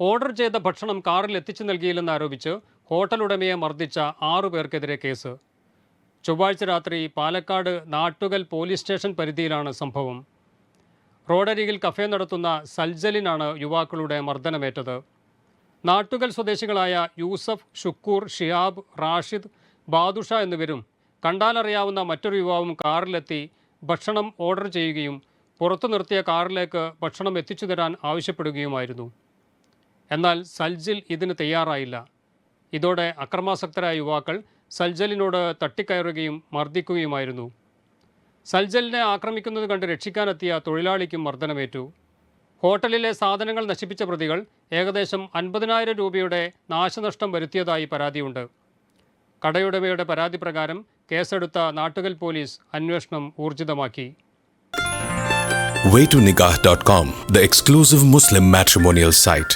Order ചെയ്ത ഭക്ഷണം കാറിൽ എത്തിച്ചു നൽകിയില്ലെന്നാരോപിച്ച് ഹോട്ടൽ ഉടമയെ മർദ്ദിച്ച 6 പേർക്കെതിരെ കേസ്. ചൊവ്വാഴ്ച രാത്രി പാലക്കാട് നാട്ടുകൽ പോലീസ് സ്റ്റേഷൻ പരിധിയിലാണ് സംഭവം. റോഡരികിൽ കഫേ നടത്തുന്ന സൽജലിനാണ് യുവാക്കളുടെ മർദ്ദനമേറ്റത്. നാട്ടുകൽ സ്വദേശികളായ യൂസഫ്, ഷുക്കൂർ, ഷിഹാബ്, റാഷിദ്, ബാദുഷ എന്നിവരും കണ്ടാലറിയാവുന്ന മറ്റൊരു യുവാവും കാറിലെത്തി ഭക്ഷണം ഓർഡർ ചെയ്യുകയും പുറത്തു നിർത്തിയ കാറിലേക്ക് ഭക്ഷണം എത്തിച്ചു തരാൻ ആവശ്യപ്പെടുകയുമായിരുന്നു. എന്നാൽ സൽജിൽ ഇതിന് തയ്യാറായില്ല. ഇതോടെ അക്രമാസക്തരായ യുവാക്കൾ സൽജലിനോട് തട്ടിക്കയറുകയും മർദ്ദിക്കുകയുമായിരുന്നു. സൽജലിനെ ആക്രമിക്കുന്നത് കണ്ട് രക്ഷിക്കാനെത്തിയ തൊഴിലാളിക്കും മർദ്ദനമേറ്റു. ഹോട്ടലിലെ സാധനങ്ങൾ നശിപ്പിച്ച പ്രതികൾ ഏകദേശം 50,000 രൂപയുടെ നാശനഷ്ടം വരുത്തിയതായി പരാതിയുണ്ട്. കടയുടമയുടെ പരാതി പ്രകാരം കേസെടുത്ത നാട്ടുകൽ പോലീസ് അന്വേഷണം ഊർജിതമാക്കി. Waytonikah.com, the exclusive Muslim matrimonial site.